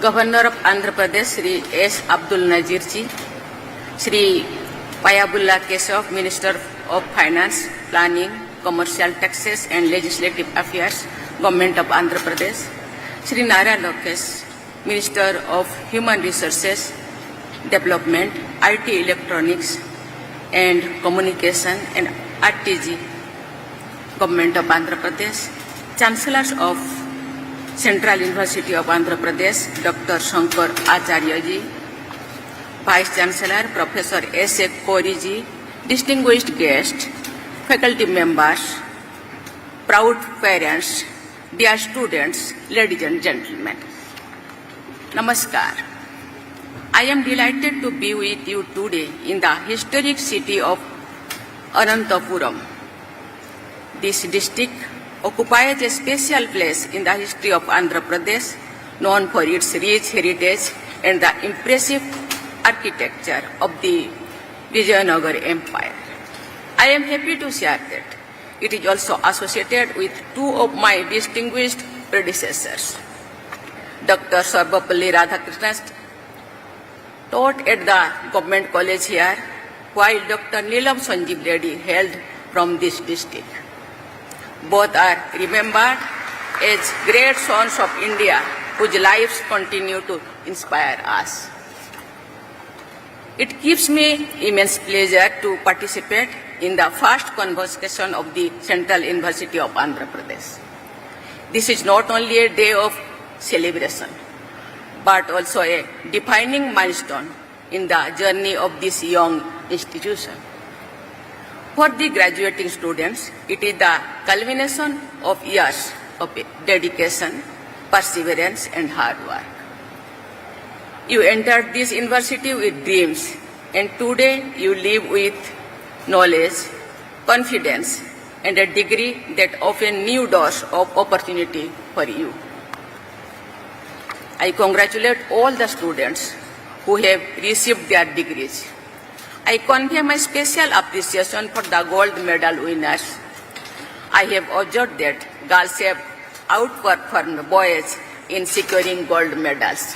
Governor of Andhra Pradesh, Shri S. Abdul Nazir ji, Shri Payabulla Keshav, Minister of Finance, Planning, Commercial Taxes and Legislative Affairs, Government of Andhra Pradesh, Shri Nara Lokesh, Minister of Human Resources, Development, IT Electronics and Communication and RTG, Government of Andhra Pradesh, Chancellors of Central University of Andhra Pradesh, Dr. Shankar Acharya ji, Vice Chancellor Professor S.A. Kori ji, distinguished guests, faculty members, proud parents, dear students, ladies and gentlemen. Namaskar. I am delighted to be with you today in the historic city of Anantapuram. This district occupies a special place in the history of Andhra Pradesh, known for its rich heritage and the impressive architecture of the Vijayanagar Empire. I am happy to share that it is also associated with two of my distinguished predecessors. Dr. Sarvapalli Radhakrishnan taught at the Government College here, while Dr. Neelam Sanjeev Reddy hailed from this district. Both are remembered as great sons of India whose lives continue to inspire us. It gives me immense pleasure to participate in the first convocation of the Central University of Andhra Pradesh. This is not only a day of celebration, but also a defining milestone in the journey of this young institution. For the graduating students, it is the culmination of years of dedication, perseverance, and hard work. You entered this university with dreams, and today you live with knowledge, confidence, and a degree that open new doors of opportunity for you. I congratulate all the students who have received their degrees. I convey my special appreciation for the gold medal winners. I have observed that girls have outperformed boys in securing gold medals.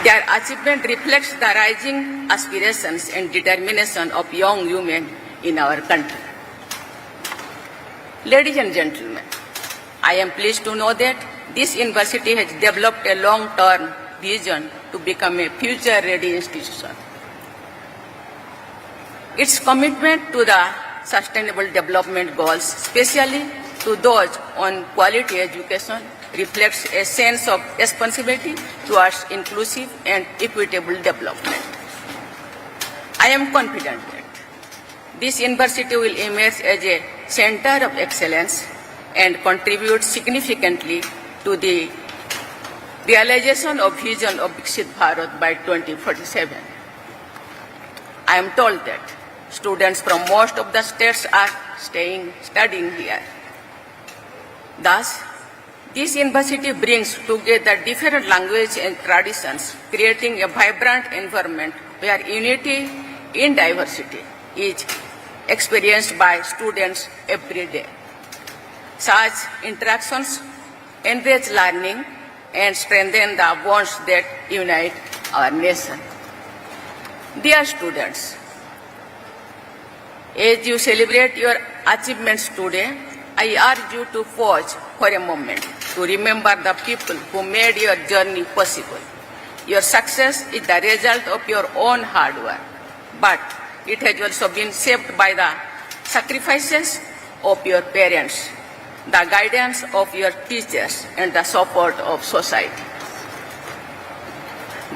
Their achievement reflects the rising aspirations and determination of young women in our country. Ladies and gentlemen, I am pleased to know that this university has developed a long-term vision to become a future-ready institution. Its commitment to the sustainable development goals, especially to those on quality education, reflects a sense of responsibility towards inclusive and equitable development. I am confident that this university will emerge as a center of excellence and contribute significantly to the realization of vision of Viksit Bharat by 2047. I am told that students from most of the states are studying here. Thus, this university brings together different languages and traditions, creating a vibrant environment where unity in diversity is experienced by students every day. Such interactions enrich learning and strengthen the bonds that unite our nation. Dear students, as you celebrate your achievements today, I urge you to pause for a moment to remember the people who made your journey possible. Your success is the result of your own hard work, but it has also been shaped by the sacrifices of your parents, the guidance of your teachers, and the support of society.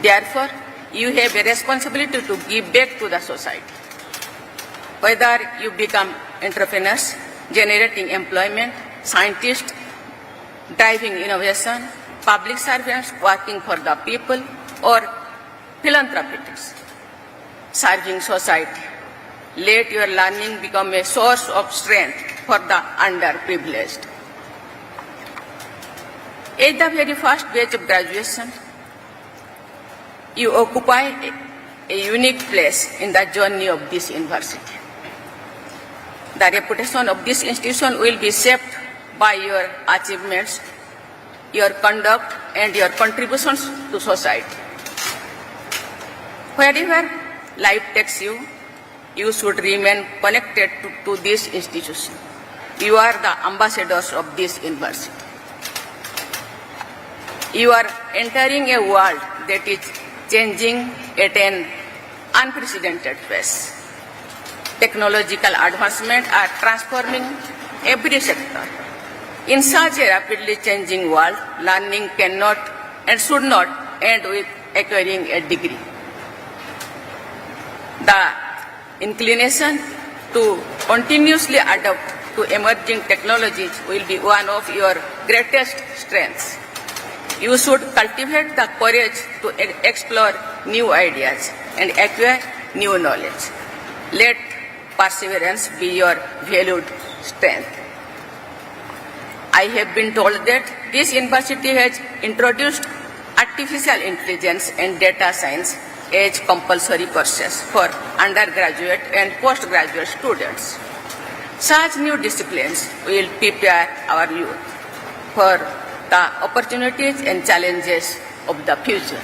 Therefore, you have a responsibility to give back to the society. Whether you become entrepreneurs, generating employment, scientists, driving innovation, public servants working for the people, or philanthropists serving society, let your learning become a source of strength for the underprivileged. At the very first batch of graduation, you occupy a unique place in the journey of this university. The reputation of this institution will be shaped by your achievements your conduct, and your contributions to society. Wherever life takes you, you should remain connected to this institution. You are the ambassadors of this university. You are entering a world that is changing at an unprecedented pace. Technological advancements are transforming every sector. In such a rapidly changing world, learning cannot and should not end with acquiring a degree. The inclination to continuously adapt to emerging technologies will be one of your greatest strengths. You should cultivate the courage to explore new ideas and acquire new knowledge. Let perseverance be your valued strength. I have been told that this university has introduced artificial intelligence and data science as compulsory courses for undergraduate and postgraduate students. Such new disciplines will prepare our youth for the opportunities and challenges of the future.